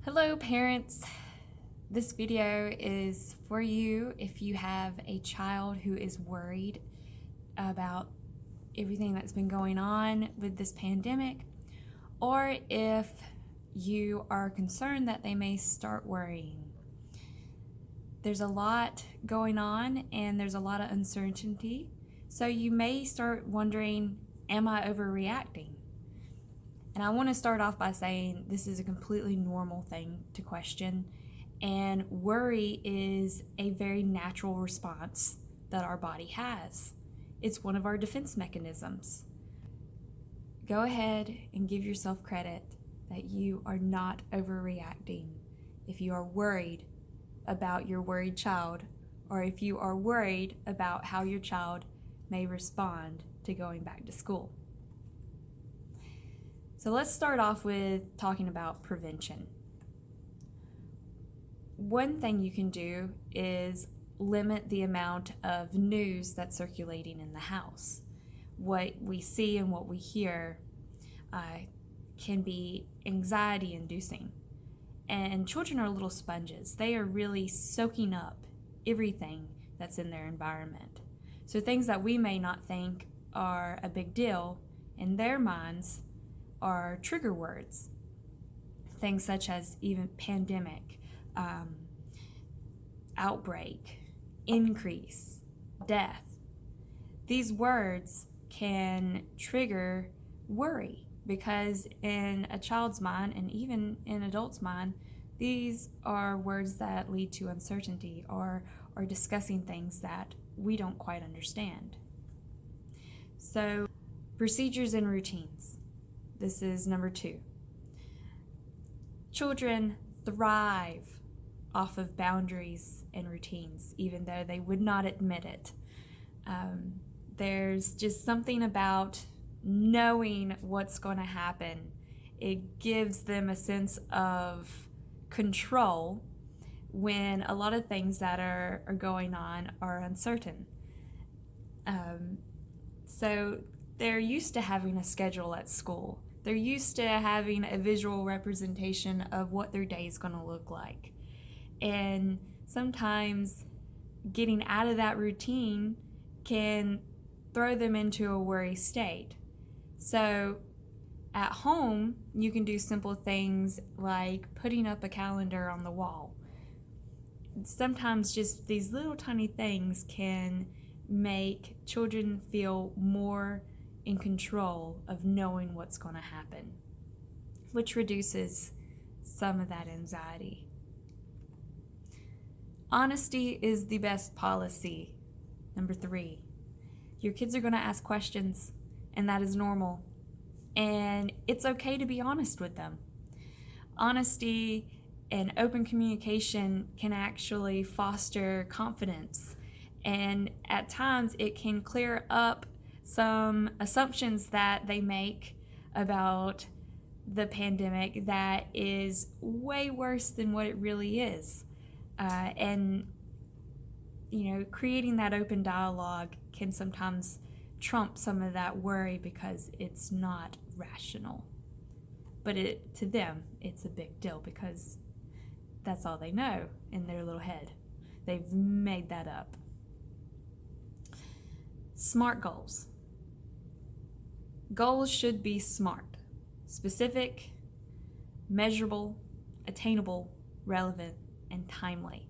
Hello parents, this video is for you if you have a child who is worried about everything that's been going on with this pandemic, or if you are concerned that they may start worrying. There's a lot going on and there's a lot of uncertainty, so you may start wondering, am I overreacting? And I want to start off by saying this is a completely normal thing to question, and worry is a very natural response that our body has. It's one of our defense mechanisms. Go ahead and give yourself credit that you are not overreacting if you are worried about your worried child, or if you are worried about how your child may respond to going back to school. So let's start off with talking about prevention. One thing you can do is limit the amount of news that's circulating in the house. What we see and what we hear can be anxiety inducing. And children are little sponges. They are really soaking up everything that's in their environment. So things that we may not think are a big deal, in their minds are trigger words. Things such as even pandemic, outbreak, increase, death. These words can trigger worry because in a child's mind, and even in adults' mind, these are words that lead to uncertainty or discussing things that we don't quite understand. So, procedures and routines. This is number 2. Children thrive off of boundaries and routines, even though they would not admit it. There's just something about knowing what's going to happen. It gives them a sense of control when a lot of things that are going on are uncertain. So they're used to having a schedule at school. They're used to having a visual representation of what their day is going to look like. And sometimes getting out of that routine can throw them into a worry state. So at home, you can do simple things like putting up a calendar on the wall. Sometimes just these little tiny things can make children feel more in control of knowing what's going to happen, which reduces some of that anxiety. Honesty is the best policy. Number 3, your kids are going to ask questions, and that is normal. And it's okay to be honest with them. Honesty and open communication can actually foster confidence. And at times it can clear up some assumptions that they make about the pandemic that is way worse than what it really is. And creating that open dialogue can sometimes trump some of that worry because it's not rational. But to them, it's a big deal because that's all they know in their little head. They've made that up. SMART goals. Goals should be SMART: specific, measurable, attainable, relevant, and timely.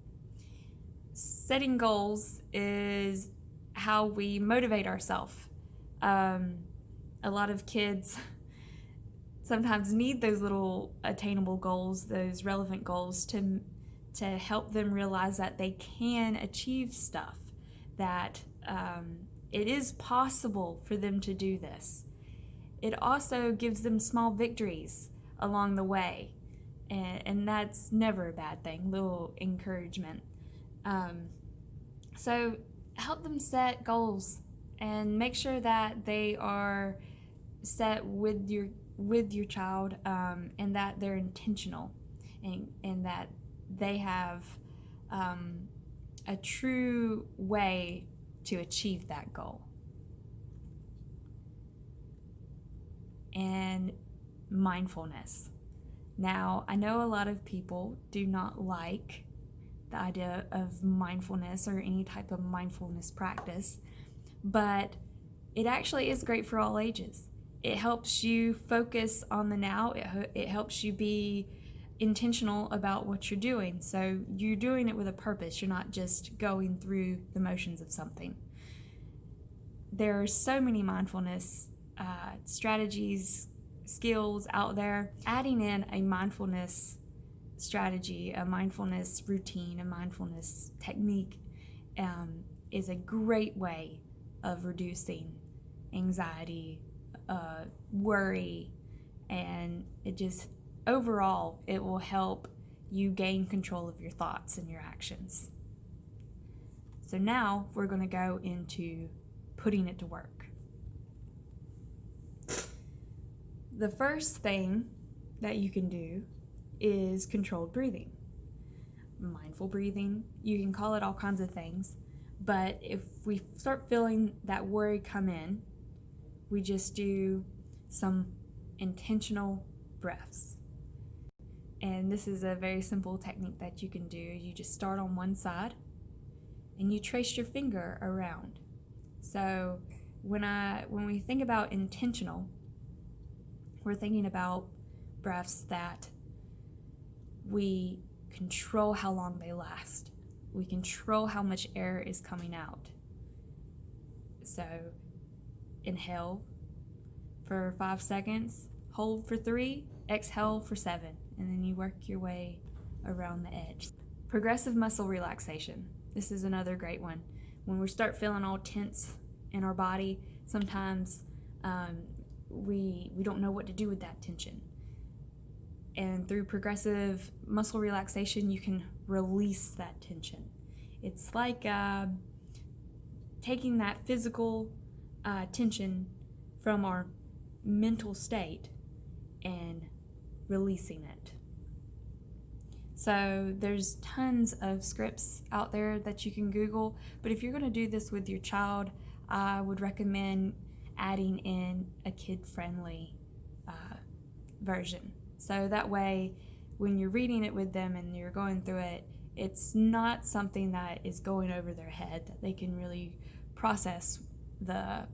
Setting goals is how we motivate ourselves. A lot of kids sometimes need those little attainable goals, those relevant goals to help them realize that they can achieve stuff, that it is possible for them to do this. It also gives them small victories along the way, and that's never a bad thing, little encouragement. So help them set goals and make sure that they are set with your child, and that they're intentional, and that they have a true way to achieve that goal. And mindfulness. Now, I know a lot of people do not like the idea of mindfulness or any type of mindfulness practice, but it actually is great for all ages. It helps you focus on the now. It helps you be intentional about what you're doing. So you're doing it with a purpose. You're not just going through the motions of something. There are so many mindfulness strategies, skills out there. Adding in a mindfulness strategy, a mindfulness routine, a mindfulness technique is a great way of reducing anxiety, worry, and it just overall it will help you gain control of your thoughts and your actions. So now we're going to go into putting it to work. The first thing that you can do is controlled breathing. Mindful breathing, you can call it all kinds of things, but if we start feeling that worry come in, we just do some intentional breaths. And this is a very simple technique that you can do. You just start on one side and you trace your finger around. So when we think about intentional, we're thinking about breaths that we control how long they last. We control how much air is coming out. So inhale for 5 seconds, hold for 3, exhale for 7, and then you work your way around the edge. Progressive muscle relaxation. This is another great one. When we start feeling all tense in our body, sometimes we don't know what to do with that tension. And through progressive muscle relaxation, you can release that tension. It's like taking that physical tension from our mental state and releasing it. So there's tons of scripts out there that you can Google, but if you're going to do this with your child, I would recommend adding in a kid-friendly version. So that way, when you're reading it with them and you're going through it, it's not something that is going over their head, that they can really process the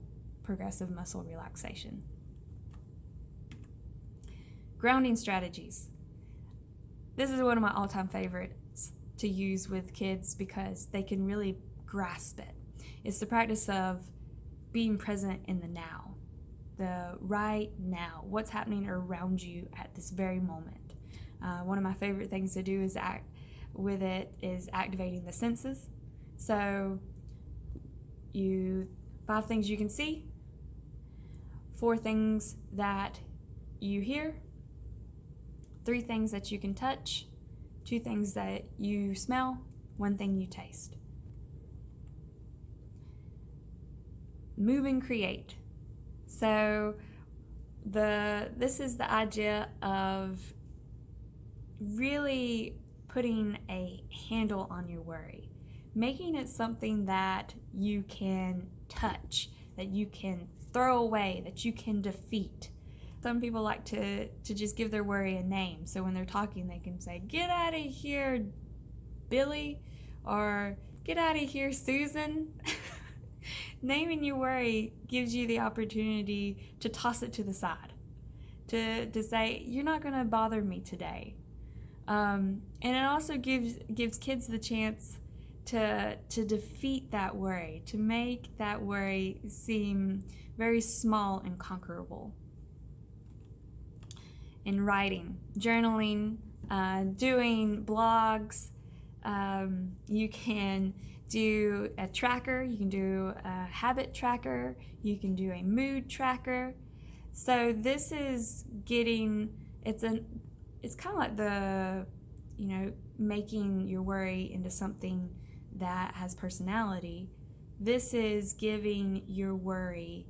progressive muscle relaxation. Grounding strategies. This is one of my all-time favorites to use with kids because they can really grasp it. It's the practice of being present in the now, the right now, what's happening around you at this very moment. One of my favorite things to do is activating the senses. So 5 things you can see, 4 things that you hear, 3 things that you can touch, 2 things that you smell, 1 thing you taste. Move and create. So this is the idea of really putting a handle on your worry, making it something that you can touch, that you can throw away, that you can defeat. Some people like to just give their worry a name. So when they're talking, they can say, "Get out of here, Billy," or "Get out of here, Susan." Naming your worry gives you the opportunity to toss it to the side, to say, "You're not going to bother me today." And it also gives kids the chance to defeat that worry, to make that worry seem very small and conquerable. In writing, journaling, doing blogs, you can do a tracker, you can do a habit tracker, you can do a mood tracker. So this is it's kind of like making your worry into something that has personality. This is giving your worry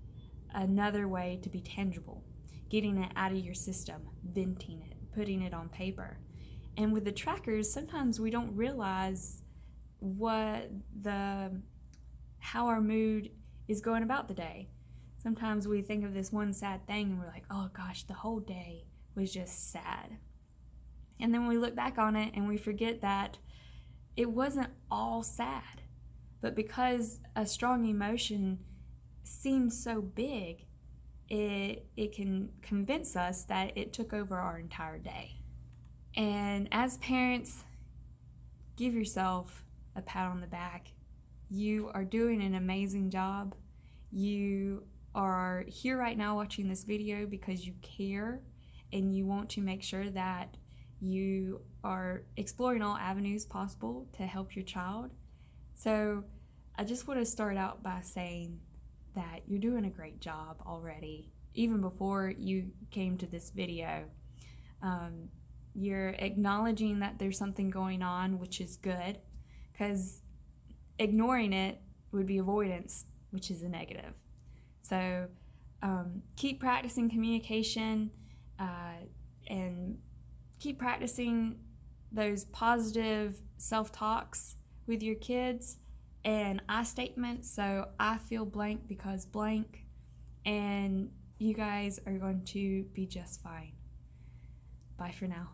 another way to be tangible, getting it out of your system, venting it, putting it on paper. And with the trackers, sometimes we don't realize how our mood is going about the day. Sometimes we think of this one sad thing and we're like, "Oh gosh, the whole day was just sad." And then we look back on it and we forget that it wasn't all sad. But because a strong emotion seems so big, it can convince us that it took over our entire day. And as parents, give yourself a pat on the back. You are doing an amazing job. You are here right now watching this video because you care and you want to make sure that you are exploring all avenues possible to help your child. So I just want to start out by saying that you're doing a great job already, even before you came to this video. You're acknowledging that there's something going on, which is good, because ignoring it would be avoidance, which is a negative. So keep practicing communication and keep practicing those positive self-talks with your kids and I statements. So I feel blank because blank, and you guys are going to be just fine. Bye for now.